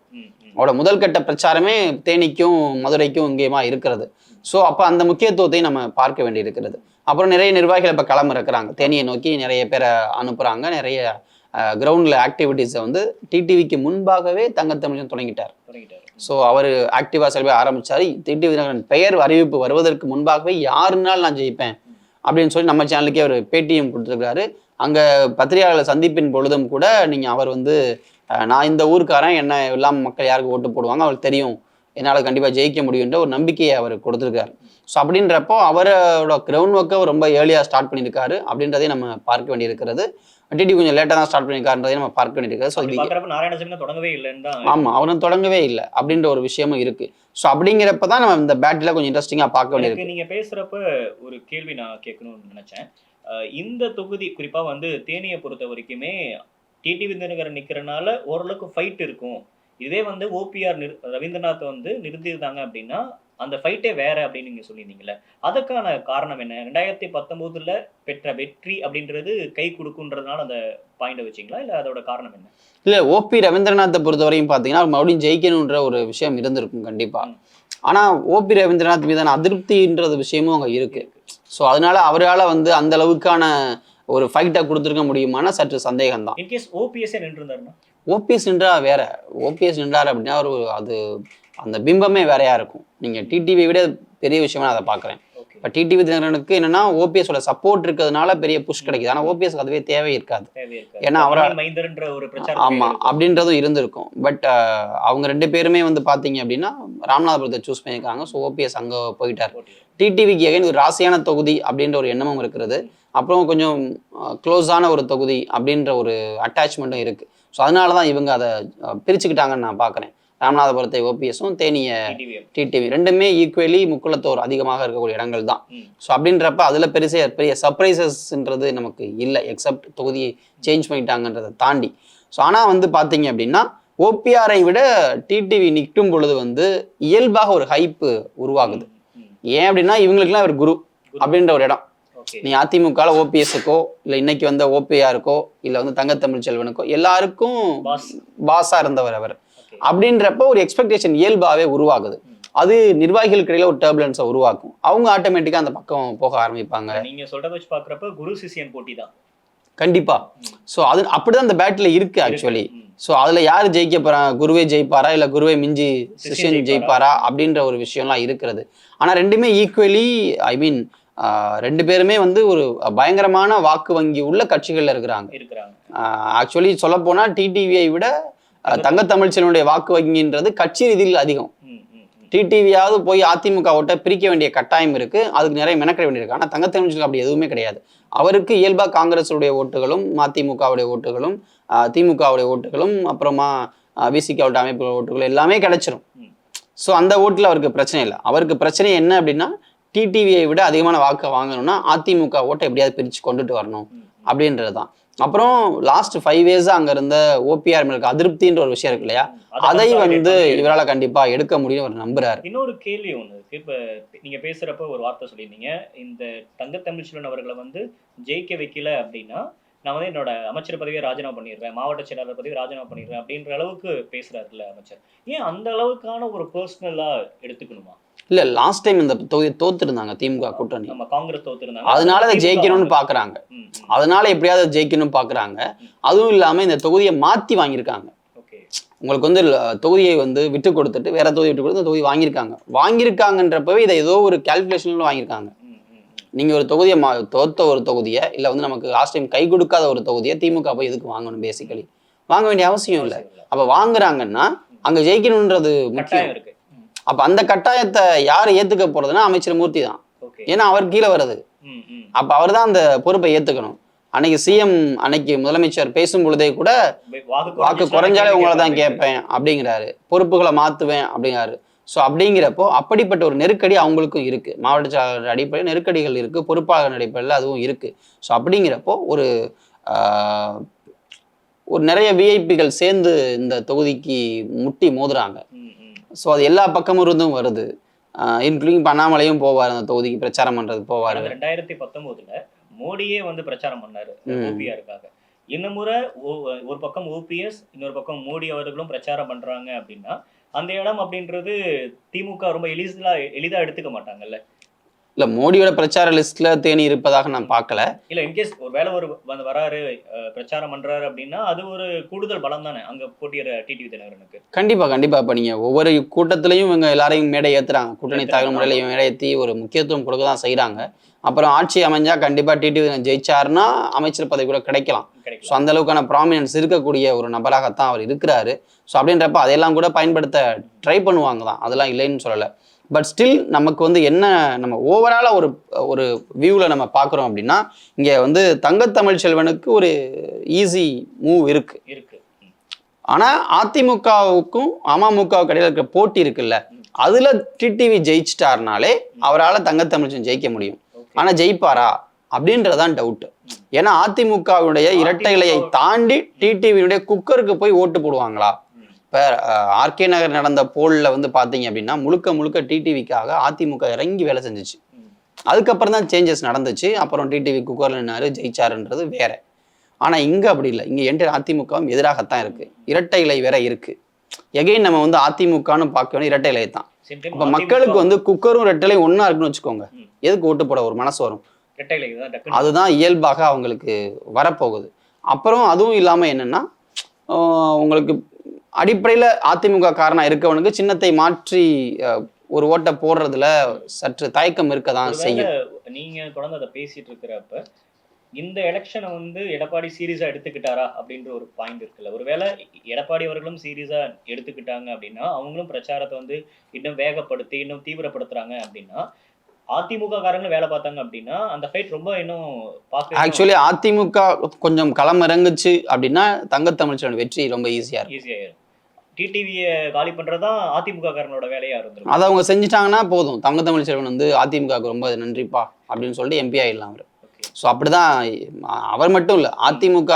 அவரோட முதல் கட்ட பிரச்சாரமே தேனிக்கும் மதுரைக்கும் இங்கேயுமா இருக்கிறது. ஸோ அப்ப அந்த முக்கியத்துவத்தையும் நம்ம பார்க்க வேண்டி இருக்கிறது. அப்புறம் நிறைய நிர்வாகிகள் இப்ப களம் இருக்கிறாங்க. தேனியை நோக்கி நிறைய பேரை அனுப்புறாங்க. நிறைய கிரவுண்ட்ல ஆக்டிவிட்டிஸை வந்து டிடிவிக்கு முன்பாகவே தங்கத்தமிழன் தொடங்கிட்டார். ஸோ அவர் ஆக்டிவா செயல்பட ஆரம்பிச்சாரு. டிடிவி தினகரன் பெயர் அறிவிப்பு வருவதற்கு முன்பாகவே யாருனாலும் நான் ஜெயிப்பேன் அப்படின்னு சொல்லி நம்ம சேனலுக்கே அவர் பேட்டியும் கொடுத்துருக்காரு. அங்க பத்திரிகையாளர் சந்திப்பின் பொழுதும் கூட நீங்க அவர் வந்து நான் இந்த ஊருக்காரன், என்ன எல்லாம் மக்கள் யாருக்கு ஓட்டு போடுவாங்க அவருக்கு தெரியும், என்னால் கண்டிப்பாக ஜெயிக்க முடியுன்ற ஒரு நம்பிக்கையை அவர் கொடுத்துருக்காரு. ஸோ அப்படின்றப்போ அவரோட கிரவுண்ட் ஒர்க்கை ரொம்ப ஏர்லியாக ஸ்டார்ட் பண்ணியிருக்காரு அப்படின்றதையும் நம்ம பார்க்க வேண்டியிருக்கிறது. டிடி கொஞ்சம் லேட்டாக தான் ஸ்டார்ட் பண்ணியிருக்காருன்றதையும் நம்ம பார்க்க வேண்டியிருக்காரு. ஸோ தொடங்கவே இல்லை. ஆமாம், அவனும் தொடங்கவே இல்லை அப்படின்ற ஒரு விஷயமும் இருக்கு. ஸோ அப்படிங்கிறப்ப தான் நம்ம இந்த பேட்டில் கொஞ்சம் இன்ட்ரெஸ்டிங்காக பார்க்க வேண்டியிருக்கு. நீங்கள் பேசுகிறப்ப ஒரு கேள்வி நான் கேட்கணும்னு நினச்சேன். இந்த தொகுதி குறிப்பாக வந்து தேனியை பொறுத்த வரைக்குமே டிடிவி தினகரன் நிற்கிறனால ஓரளவுக்கு ஃபைட் இருக்கும். இதே வந்து ஓபிஆர் ரவீந்திரநாத் வந்து நிறுத்திருந்தாங்க அப்படின்னா அந்த ஃபைட்டே வேற அப்படின்னு நீங்க சொல்லியிருந்தீங்கல்ல, அதுக்கான காரணம் என்ன? 2019 பெற்ற வெற்றி அப்படின்றது கை கொடுக்குன்றதுனால அந்த பாயிண்ட் வச்சிங்களா, இல்ல அதோட காரணம் என்ன? இல்ல, ஓபி ரவீந்திரநாத்தை பொறுத்தவரையும் பாத்தீங்கன்னா மறுபடியும் ஜெயிக்கணுன்ற ஒரு விஷயம் இருந்திருக்கும் கண்டிப்பா. ஆனா ஓபி ரவீந்திரநாத் மீதான அதிருப்தின்றது விஷயமும் அங்க இருக்கு. ஸோ அதனால அவரால் வந்து அந்த அளவுக்கான ஒரு ஃபைட்டை கொடுத்துருக்க முடியுமானா சற்று சந்தேகம் தான். இன்கேஸ் ஓபிஎஸ்ஏ நின்றுருந்தாருன்னா ஓபிஎஸ் நின்றா வேற. ஓபிஎஸ் நின்றார் அப்படின்னா ஒரு அது அந்த பிம்பமே வேறையா இருக்கும். நீங்கள் டிடிவியை விட பெரிய விஷயமா நான் அதை பார்க்குறேன். இப்போ டிடிவி தினகரனுக்கு என்னன்னா ஓபிஎஸோட சப்போர்ட் இருக்கிறதுனால பெரிய புஷ் கிடைக்குது. ஆனால் ஓபிஎஸ் அதுவே தேவை இருக்காது. ஏன்னா அவரால் ஆமாம் அப்படின்றதும் இருந்திருக்கும். பட் அவங்க 2 பேருமே வந்து பார்த்தீங்க அப்படின்னா ராமநாதபுரத்தை சூஸ் பண்ணியிருக்காங்க. ஸோ ஓபிஎஸ் அங்கே போயிட்டார். டிடிவிக்கு எகைன் ஒரு ராசியான தொகுதி அப்படின்ற ஒரு எண்ணமும் இருக்கிறது. அப்புறம் கொஞ்சம் க்ளோஸான ஒரு தொகுதி அப்படின்ற ஒரு அட்டாச்மெண்ட்டும் இருக்குது. ஸோ அதனால தான் இவங்க அதை பிரிச்சுக்கிட்டாங்கன்னு நான் பார்க்குறேன். ராமநாதபுரத்தை ஓபிஎஸும் தேனியை டிடிவி 2மே ஈக்குவலி முக்குளத்தோர் அதிகமாக இருக்கக்கூடிய இடங்கள் தான். ஸோ அப்படின்றப்ப அதில் பெரிய சர்ப்ரைசஸ்ன்றது நமக்கு இல்லை, எக்ஸப்ட் தொகுதியை சேஞ்ச் பண்ணிட்டாங்கன்றதை தாண்டி. ஸோ ஆனால் வந்து பார்த்தீங்க அப்படின்னா ஓபிஆரை விட டிடிவி நிற்கும் பொழுது வந்து இயல்பாக ஒரு ஹைப்பு உருவாகுது. ஏன் அப்படின்னா இவங்களுக்குலாம் ஒரு குரு அப்படின்ற ஒரு இடம். நீ அதிமுக ஓபிஎஸ்க்கோ இல்லை இன்னைக்கு வந்த ஓபிஆருக்கோ இல்லை வந்து தங்கத்தமிழ்ச்செல்வனுக்கோ எல்லாருக்கும் பாஸா இருந்தவர் அவர். அப்படின்றப்ப ஒரு எக்ஸ்பெக்டேஷன் இயல்பாவே உருவாகுது. அது நிர்வாகிகளுக்கு இடையில ஒரு டர்புலன்ஸை உருவாக்கும். அவங்க ஆட்டோமேட்டிக்கா அந்த பக்கம் போக ஆரம்பிப்பாங்க. நீங்க சொல்றத வச்சு பாக்குறப்ப குரு சிஷியன் போட்டி தான் கண்டிப்பா. ஸோ அது அப்படிதான் அந்த பேட்டில் இருக்கு ஆக்சுவலி. ஸோ அதுல யாரு ஜெயிக்க போறாங்க, குருவே ஜெயிப்பாரா இல்லை குருவை மிஞ்சி சிஷியன் ஜெயிப்பாரா அப்படின்ற ஒரு விஷயம்லாம் இருக்கிறது. ஆனா 2மே ஈக்குவலி ஐ மீன் 2 பேருமே வந்து ஒரு பயங்கரமான வாக்கு வங்கி உள்ள கட்சிகள்ல இருக்கிறாங்க. ஆக்சுவலி சொல்ல போனா டிடிவியை விட தங்கத்தமிழ்ச்செல்வனுடைய வாக்கு வங்கின்றது கட்சி ரீதியில் அதிகம். டிடிவியாவது போய் அதிமுக ஓட்டை பிரிக்க வேண்டிய கட்டாயம் இருக்கு, அதுக்கு நிறைய மெனக்கிட வேண்டியிருக்கு. ஆனால் தங்கத்தமிழ்ச்செல்வன் அப்படி எதுவுமே கிடையாது. அவருக்கு இயல்பா காங்கிரஸுடைய ஓட்டுகளும் மதிமுகவுடைய ஓட்டுகளும் திமுகவுடைய ஓட்டுகளும் அப்புறமா விசிகாவுடைய அமைப்பு ஓட்டுகள் எல்லாமே கிடைச்சிரும். ஸோ அந்த ஓட்டுல அவருக்கு பிரச்சனை இல்லை. அவருக்கு பிரச்சனை என்ன அப்படின்னா டிடிவியை விட அதிகமான வாக்கை வாங்கணும்னா அதிமுக ஓட்டை எப்படியாவது பிரிச்சு கொண்டுட்டு வரணும் அப்படின்றது தான். அப்புறம் லாஸ்ட் 5 இயர்ஸா அங்க இருந்த ஓபிஆர் மேலுக்கு அதிருப்தின்ற ஒரு விஷயம் இருக்கு இல்லையா, அதை வந்து இவரால் கண்டிப்பா எடுக்க முடியும் அவர் நம்புறாரு. இன்னொரு கேள்வி ஒண்ணு, இப்ப நீங்க பேசுறப்ப ஒரு வார்த்தை சொல்லியிருந்தீங்க, இந்த தங்கத்தமிழ்ச்செல்வன் அவர்களை வந்து ஜெயிக்க வைக்கல அப்படின்னா நான் வந்து என்னோட அமைச்சர் பதவியை ராஜினாமா பண்ணிடுறேன், மாவட்ட செயலாளர் பதவியை ராஜினாமா பண்ணிடுறேன் அப்படின்ற அளவுக்கு பேசுறாருல்ல அமைச்சர். ஏன் அந்த அளவுக்கான ஒரு பர்சனலா எடுத்துக்கணுமா? இல்ல லாஸ்ட் டைம் இந்த தொகுதியை தோத்துருந்தாங்க திமுக கூட்டணி, காங்கிரஸ் தோத்துருந்தாங்க. அதனால அதை ஜெயிக்கணும்னு பாக்குறாங்க. அதனால எப்படியாவது ஜெயிக்கணும்னு பாக்குறாங்க. அதுவும் இல்லாம இந்த தொகுதியை மாத்தி வாங்கியிருக்காங்க. உங்களுக்கு வந்து தொகுதியை வந்து விட்டு கொடுத்துட்டு வேற தொகுதி விட்டு கொடுத்து தொகுதி வாங்கியிருக்காங்கன்றப்பவே இதை ஏதோ ஒரு கால்குலேஷன்ல வாங்கியிருக்காங்க. நீங்க ஒரு தொகுதியை தோத்த ஒரு தொகுதியை இல்லை வந்து நமக்கு லாஸ்ட் டைம் கை கொடுக்காத ஒரு தொகுதியை திமுக போய் எதுக்கு வாங்கணும்? பேசிக்கலி வாங்க வேண்டிய அவசியம் இல்லை. அப்ப வாங்குறாங்கன்னா அங்க ஜெயிக்கணும்ன்றது முக்கியம் இருக்கு. அப்ப அந்த கட்டாயத்தை யார் ஏத்துக்க போறதுன்னா அமைச்சர் மூர்த்தி தான். ஏன்னா அவர் கீழே வருது. அப்ப அவர் தான் அந்த பொறுப்பை ஏத்துக்கணும். அன்னைக்கு சிஎம் அன்னைக்கு முதலமைச்சர் பேசும் பொழுதே கூட வாக்கு குறைஞ்சாலே உங்களை தான் கேட்பேன் அப்படிங்கிறாரு, பொறுப்புகளை மாத்துவேன் அப்படிங்கிறாரு. ஸோ அப்படிங்கிறப்போ அப்படிப்பட்ட ஒரு நெருக்கடி அவங்களுக்கும் இருக்கு. மாவட்ட செயலாளர் அடிப்படையில் நெருக்கடிகள் இருக்கு, பொறுப்பாளர் அடிப்படையில் அதுவும் இருக்கு. ஸோ அப்படிங்கிறப்போ ஒரு நிறைய விஐபிகள் சேர்ந்து இந்த தொகுதிக்கு முட்டி மோதுறாங்க. ஸோ அது எல்லா பக்கமும் இருந்தும் வருது. இன்க்ளூடிங் அண்ணாமலையும் போவார் அந்த தொகுதிக்கு பிரச்சாரம் பண்றதுக்கு போவார். 2019 மோடியே வந்து பிரச்சாரம் பண்ணாரு ஓபிஆருக்காக. இந்த முறை ஒரு பக்கம் ஓபிஎஸ், இன்னொரு பக்கம் மோடி அவர்களும் பிரச்சாரம் பண்றாங்க அப்படின்னா அந்த இடம் அப்படின்றது திமுக ரொம்ப எளிதா எடுத்துக்க மாட்டாங்கல்ல. இல்ல மோடியோட பிரச்சார லிஸ்ட்ல தேனி இருப்பதாக நான் பார்க்கல. இல்ல இன்கேஸ் ஒரு வேலை ஒரு வராரு பிரச்சாரம் பண்றாரு அப்படின்னா அது ஒரு கூடுதல் பலம் தானே அங்க போட்டியிற டிடிவி தினகரனுக்கு. கண்டிப்பா கண்டிப்பா. இப்ப நீங்க ஒவ்வொரு கூட்டத்திலையும் இவங்க எல்லாரையும் மேடை ஏத்துறாங்க, கூட்டணி தலைவர் முறையிலையும் மேடை ஏற்றி ஒரு முக்கியத்துவம் கொடுக்க தான் செய்யறாங்க. அப்புறம் ஆட்சி அமைஞ்சா கண்டிப்பா டிடிவி ஜெயிச்சாருன்னா அமைச்சர் பதவி கூட கிடைக்கலாம். ஸோ அந்த அளவுக்கான ப்ராமினன்ஸ் இருக்கக்கூடிய ஒரு நபராகத்தான் அவர் இருக்கிறாரு. ஸோ அப்படின்றப்ப அதையெல்லாம் கூட பயன்படுத்த ட்ரை பண்ணுவாங்க தான், அதெல்லாம் இல்லைன்னு சொல்லலை. பட் ஸ்டில் நமக்கு வந்து என்ன நம்ம ஓவராலாக ஒரு வியூவில் நம்ம பார்க்குறோம் அப்படின்னா இங்கே வந்து தங்கத்தமிழ்ச்செல்வனுக்கு ஒரு ஈஸி மூவ் இருக்கு. ஆனால் அதிமுகவுக்கும் அமமுகவுக்கு இடையில இருக்கிற போட்டி இருக்குல்ல, அதில் டிடிவி ஜெயிச்சிட்டாருனாலே அவரால் தங்கத்தமிழ்ச்செல்வன் ஜெயிக்க முடியும். ஆனால் ஜெயிப்பாரா அப்படின்றதான் டவுட். ஏன்னா அதிமுகவுடைய இரட்டை இலையை தாண்டி டிடிவியுடைய குக்கருக்கு போய் ஓட்டு போடுவாங்களா? இப்போ ஆர்கே நகர் நடந்த போல்ல வந்து பார்த்தீங்க அப்படின்னா முழுக்க டிடிவிக்காக அதிமுக இறங்கி வேலை செஞ்சிச்சு. அதுக்கப்புறம் தான் சேஞ்சஸ் நடந்துச்சு. அப்புறம் டிடிவி குக்கர்ல நின்னாரு, ஜெயிச்சாருன்றது வேற. ஆனால் இங்கே அப்படி இல்லை. இங்கே என்டையர் அதிமுகவும் எதிராகத்தான் இருக்கு. இரட்டை இலை வேற இருக்கு. எகைன் நம்ம வந்து அதிமுகன்னு பார்க்க வேண்டிய இரட்டை இலை தான். Same time இப்போ மக்களுக்கு வந்து குக்கரும் ரெட்டலையும் ஒண்ணா இருக்குன்னு வச்சுக்கோங்க, ம். எதுக்கு ஓட்டு போட ஒரு மனசு வரும்? ரெட்டைலை தான் டக்குன்னு அதுதான் இயல்பாக அவங்களுக்கு வரப்போகுது. அப்புறம் அதுவும் இல்லாம என்னன்னா, உங்களுக்கு அடிப்படையில அதிமுக காரனா இருக்கவனுக்கு சின்னத்தை மாற்றி ஒரு ஓட்ட போடுறதுல சற்று தயக்கம் இருக்க தான் ஒருவேளை செய்யும். நீங்க தொடர்ந்து அதை பேசிட்டு இருக்கிறப்ப இந்த எலெக்ஷனை வந்து எடப்பாடி சீரியஸா எடுத்துக்கிட்டாரா அப்படின்ற ஒரு பாயிண்ட் இருக்குல்ல. ஒருவேளை எடப்பாடி அவர்களும் சீரியஸா எடுத்துக்கிட்டாங்க அப்படின்னா, அவங்களும் பிரச்சாரத்தை வந்து இன்னும் வேகப்படுத்தி, இன்னும் தீவிரப்படுத்துறாங்க அப்படின்னா, அதிமுக காரங்களும் வேலை பார்த்தாங்க அப்படின்னா, அந்த ஃபைட் ரொம்ப இன்னும் பார்க்க ஆக்சுவலி அதிமுக கொஞ்சம் களம் இறங்குச்சு அப்படின்னா, தங்கத்தமிழ்ச்சோட வெற்றி ரொம்ப ஈஸியா இருக்கும். ஈஸியாயிரும். டிடிவிய காலி பண்றதுதான் அதிமுக காரனோட வேலையா இருந்திருக்கும். அதை அவங்க செஞ்சுட்டாங்கன்னா போதும். தங்கத்தமிழ்ச்செல்வன் வந்து அதிமுகவுக்கு ரொம்ப நன்றிப்பா அப்படின்னு சொல்லிட்டு எம்பி ஆயிடலாம் அவரு. ஓகே. ஸோ அப்படிதான் அவர் மட்டும் இல்ல, அதிமுக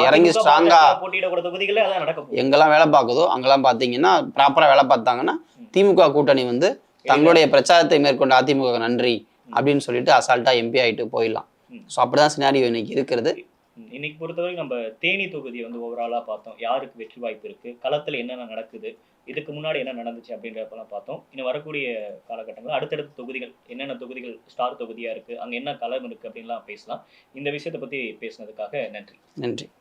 இறங்கி ஸ்ட்ராங்கா போட்டியிடக்கூட தொகுதிகளே அதான் நடக்க போகுது. எங்கெல்லாம் வேலை பார்க்குதோ அங்கெல்லாம் பார்த்தீங்கன்னா ப்ராப்பரா வேலை பார்த்தாங்கன்னா திமுக கூட்டணி வந்து தங்களுடைய பிரச்சாரத்தை மேற்கொண்ட அதிமுக நன்றி அப்படின்னு சொல்லிட்டு அசால்ட்டா எம்பி ஆயிட்டு போயிடலாம். ஸோ அப்படிதான் சினாரியோ இன்னைக்கு இருக்கிறது. இன்னைக்கு பொறுத்தவரை நம்ம தேனி தொகுதியை வந்து ஓவராலா பார்த்தோம். யாருக்கு வெற்றி வாய்ப்பு இருக்கு, களத்துல என்னென்ன நடக்குது, இதுக்கு முன்னாடி என்ன நடந்துச்சு அப்படின்றப்பெல்லாம் பார்த்தோம். இன்னும் வரக்கூடிய காலகட்டங்களில் அடுத்தடுத்த தொகுதிகள் என்னென்ன தொகுதிகள் ஸ்டார் தொகுதியா இருக்கு, அங்க என்ன களம் இருக்கு அப்படின்லாம் பேசலாம். இந்த விஷயத்தை பத்தி பேசுனதுக்காக நன்றி. நன்றி.